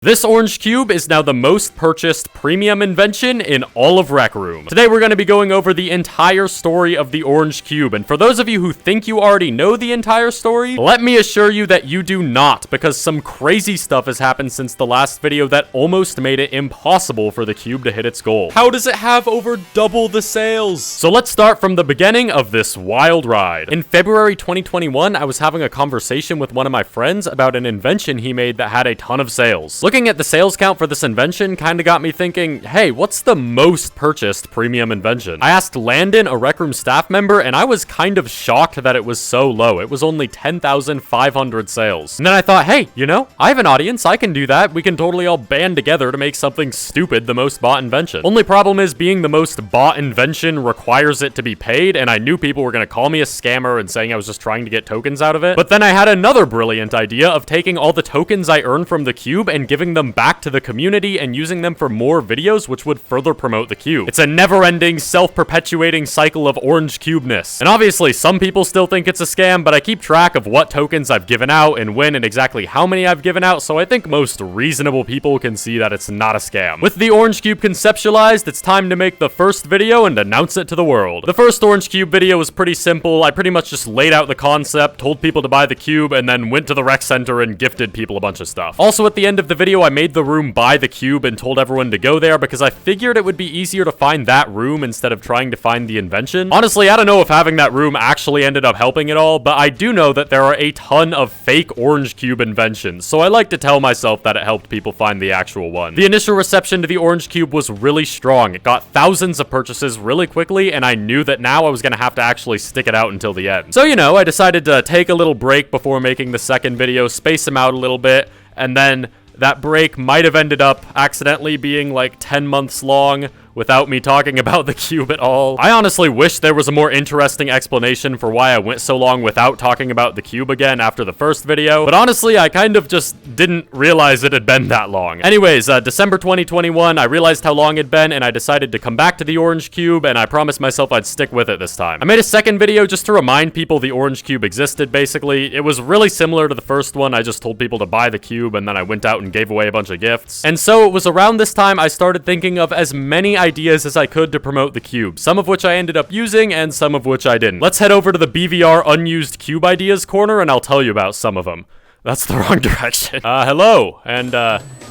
This orange cube is now the most purchased premium invention in all of Rec Room. Today we're going to be going over the entire story of the orange cube, and for those of you who think you already know the entire story, let me assure you that you do not, because some crazy stuff has happened since the last video that almost made it impossible for the cube to hit its goal. How does it have over double the sales? So let's start from the beginning of this wild ride. In February 2021, I was having a conversation with one of my friends about an invention he made that had a ton of sales. Looking at the sales count for this invention kinda got me thinking, hey, what's the most purchased premium invention? I asked Landon, a Rec Room staff member, and I was kind of shocked that it was so low. It was only 10,500 sales. And then I thought, hey, you know, I have an audience, I can do that. We can totally all band together to make something stupid the most bought invention. Only problem is being the most bought invention requires it to be paid, and I knew people were gonna call me a scammer and saying I was just trying to get tokens out of it. But then I had another brilliant idea of taking all the tokens I earned from the cube and giving them back to the community and using them for more videos, which would further promote the cube. It's a never-ending, self-perpetuating cycle of orange cubeness. And obviously, some people still think it's a scam, but I keep track of what tokens I've given out and when and exactly how many I've given out, so I think most reasonable people can see that it's not a scam. With the orange cube conceptualized, it's time to make the first video and announce it to the world. The first orange cube video was pretty simple. I pretty much just laid out the concept, told people to buy the cube, and then went to the rec center and gifted people a bunch of stuff. Also, at the end of the video, I made the room buy the cube and told everyone to go there because I figured it would be easier to find that room instead of trying to find the invention. Honestly, I don't know if having that room actually ended up helping at all, but I do know that there are a ton of fake orange cube inventions, so I like to tell myself that it helped people find the actual one. The initial reception to the orange cube was really strong. It got thousands of purchases really quickly, and I knew that now I was going to have to actually stick it out until the end. So, you know, I decided to take a little break before making the second video, space them out a little bit, and then that break might have ended up accidentally being like 10 months long without me talking about the cube at all. I honestly wish there was a more interesting explanation for why I went so long without talking about the cube again after the first video, but honestly, I kind of just didn't realize it had been that long. Anyways, December 2021, I realized how long it'd been, and I decided to come back to the orange cube, and I promised myself I'd stick with it this time. I made a second video just to remind people the orange cube existed, basically. It was really similar to the first one. I just told people to buy the cube, and then I went out and gave away a bunch of gifts. And so it was around this time I started thinking of as many ideas as I could to promote the cube, some of which I ended up using and some of which I didn't. Let's head over to the BVR unused cube ideas corner and I'll tell you about some of them. That's the wrong direction. Hello, and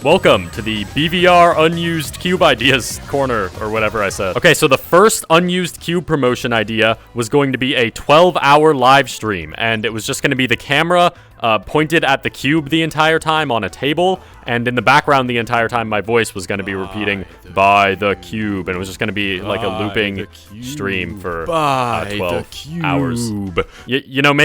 welcome to the BVR unused cube ideas corner, or whatever I said. Okay, so the first unused cube promotion idea was going to be a 12-hour live stream, and it was just going to be the camera pointed at the cube the entire time on a table, and in the background the entire time my voice was going to be repeating, buy the cube, and it was just going to be like a looping stream for 12 hours. You know,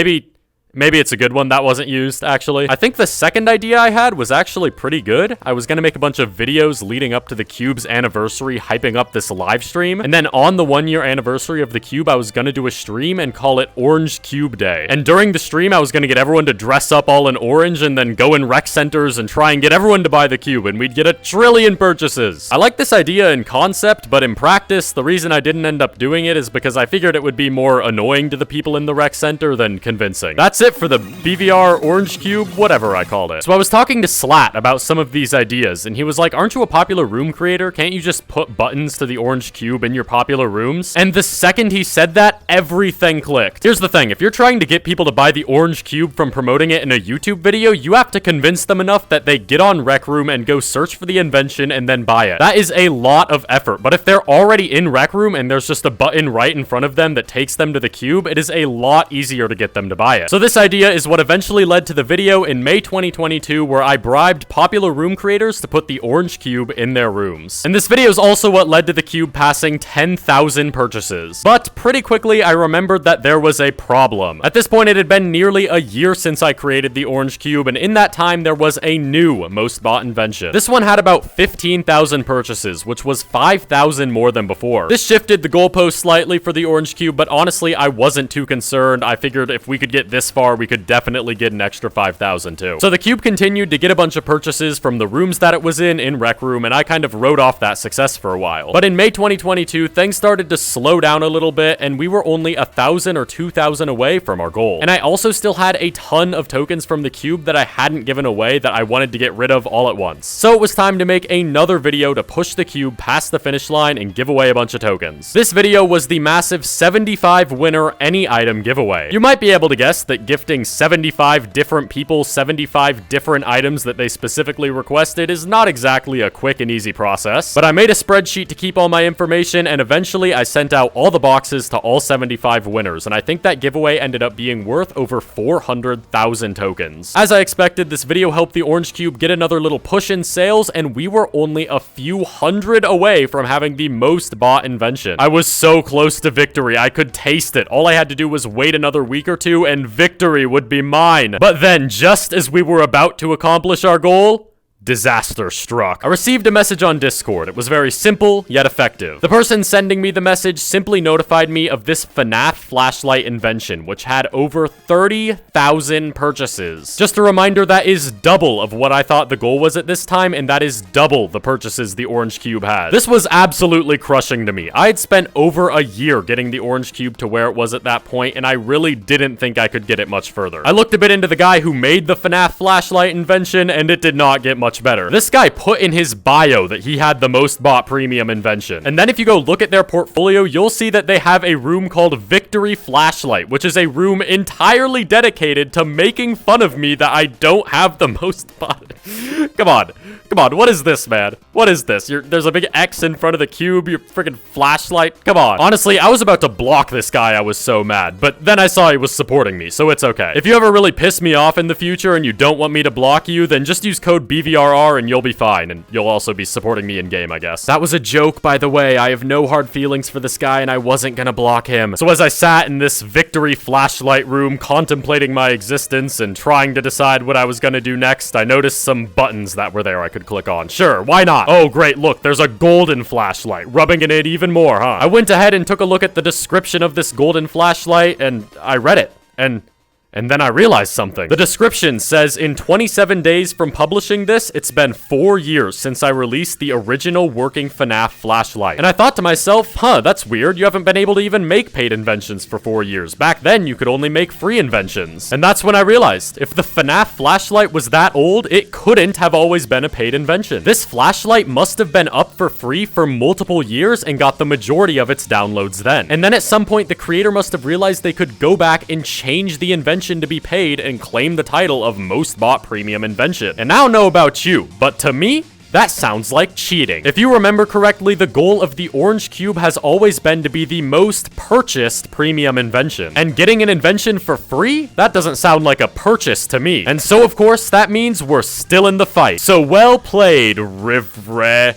Maybe it's a good one that wasn't used, actually. I think the second idea I had was actually pretty good. I was gonna make a bunch of videos leading up to the cube's anniversary, hyping up this live stream. And then on the 1-year anniversary of the cube, I was gonna do a stream and call it Orange Cube Day. And during the stream, I was gonna get everyone to dress up all in orange and then go in rec centers and try and get everyone to buy the cube, and we'd get 1 trillion purchases. I like this idea in concept, but in practice, the reason I didn't end up doing it is because I figured it would be more annoying to the people in the rec center than convincing. That's it for the BVR orange cube, whatever I called it. So I was talking to Slat about some of these ideas, and he was like, aren't you a popular room creator? Can't you just put buttons to the orange cube in your popular rooms? And the second he said that, everything clicked. Here's the thing, if you're trying to get people to buy the orange cube from promoting it in a YouTube video, you have to convince them enough that they get on Rec Room and go search for the invention and then buy it. That is a lot of effort, but if they're already in Rec Room and there's just a button right in front of them that takes them to the cube, it is a lot easier to get them to buy it. So this idea is what eventually led to the video in May 2022 where I bribed popular room creators to put the orange cube in their rooms. And this video is also what led to the cube passing 10,000 purchases. But pretty quickly I remembered that there was a problem. At this point it had been nearly a year since I created the orange cube, and in that time there was a new most bought invention. This one had about 15,000 purchases, which was 5,000 more than before. This shifted the goalpost slightly for the orange cube, but honestly I wasn't too concerned. I figured if we could get this far car, we could definitely get an extra 5,000 too. So the cube continued to get a bunch of purchases from the rooms that it was in Rec Room, and I kind of wrote off that success for a while. But in May 2022, things started to slow down a little bit, and we were only 1,000 or 2,000 away from our goal. And I also still had a ton of tokens from the cube that I hadn't given away that I wanted to get rid of all at once. So it was time to make another video to push the cube past the finish line and give away a bunch of tokens. This video was the massive 75 winner any item giveaway. You might be able to guess that gifting 75 different people 75 different items that they specifically requested is not exactly a quick and easy process, but I made a spreadsheet to keep all my information, and eventually I sent out all the boxes to all 75 winners, and I think that giveaway ended up being worth over 400,000 tokens. As I expected, this video helped the orange cube get another little push in sales, and we were only a few hundred away from having the most bought invention. I was so close to victory. I could taste it. All I had to do was wait another week or two and victory would be mine. But then, just as we were about to accomplish our goal, disaster struck. I received a message on Discord. It was very simple, yet effective. The person sending me the message simply notified me of this FNAF flashlight invention, which had over 30,000 purchases. Just a reminder, that is double of what I thought the goal was at this time, and that is double the purchases the orange cube had. This was absolutely crushing to me. I had spent over a year getting the orange cube to where it was at that point, and I really didn't think I could get it much further. I looked a bit into the guy who made the FNAF flashlight invention, and it did not get much better. This guy put in his bio that he had the most bought premium invention. And then if you go look at their portfolio, you'll see that they have a room called Victory Flashlight, which is a room entirely dedicated to making fun of me that I don't have the most bought. Come on. Come on. What is this, man? What is this? There's a big X in front of the cube. Your freaking flashlight. Come on. Honestly, I was about to block this guy. I was so mad. But then I saw he was supporting me, so it's okay. If you ever really piss me off in the future and you don't want me to block you, then just use code BVRR and you'll be fine, and you'll also be supporting me in game, I guess. That was a joke, by the way. I have no hard feelings for this guy, and I wasn't gonna block him. So as I sat in this Victory Flashlight room, contemplating my existence and trying to decide what I was gonna do next, I noticed some buttons that were there I could click on. Sure, why not? Oh, great, look, there's a golden flashlight, rubbing it in even more, huh? I went ahead and took a look at the description of this golden flashlight, and I read it, and then I realized something. The description says, in 27 days from publishing this, it's been 4 years since I released the original working FNAF flashlight. And I thought to myself, huh, that's weird. You haven't been able to even make paid inventions for 4 years. Back then, you could only make free inventions. And that's when I realized, if the FNAF flashlight was that old, it couldn't have always been a paid invention. This flashlight must have been up for free for multiple years and got the majority of its downloads then. And then at some point, the creator must have realized they could go back and change the invention to be paid and claim the title of most bought premium invention. And I don't know about you, but to me, that sounds like cheating. If you remember correctly, the goal of the orange cube has always been to be the most purchased premium invention. And getting an invention for free? That doesn't sound like a purchase to me. And so, of course, that means we're still in the fight. So well played, Rivere,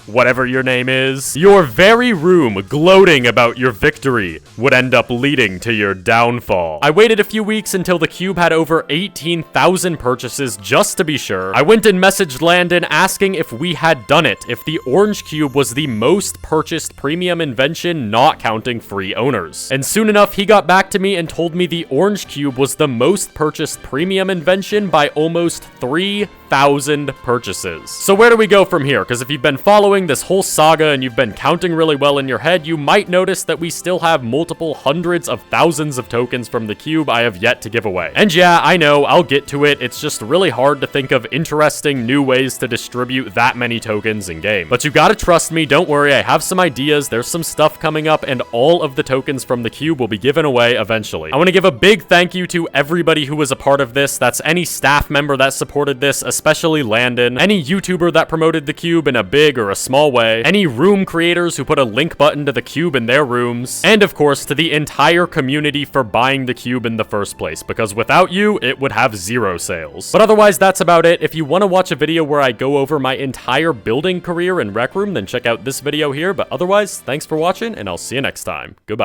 whatever your name is. Your very room gloating about your victory would end up leading to your downfall. I waited a few weeks until the cube had over 18,000 purchases just to be sure. I went and messaged Landon asking if we had done it, if the orange cube was the most purchased premium invention, not counting free owners. And soon enough, he got back to me and told me the orange cube was the most purchased premium invention by almost 3,000 purchases. So where do we go from here? Because if you've been following this whole saga and you've been counting really well in your head, you might notice that we still have multiple hundreds of thousands of tokens from the cube I have yet to give away. And yeah, I know, I'll get to it. It's just really hard to think of interesting new ways to distribute that many tokens in game. But you gotta trust me, don't worry, I have some ideas, there's some stuff coming up, and all of the tokens from the cube will be given away eventually. I want to give a big thank you to everybody who was a part of this. That's any staff member that supported this, especially Landon, any YouTuber that promoted the cube in a big or a small way, any room creators who put a link button to the cube in their rooms, and of course to the entire community for buying the cube in the first place, because without you, it would have 0 sales. But otherwise, that's about it. If you want to watch a video where I go over my entire building career in Rec Room, then check out this video here. But otherwise, thanks for watching, and I'll see you next time. Goodbye.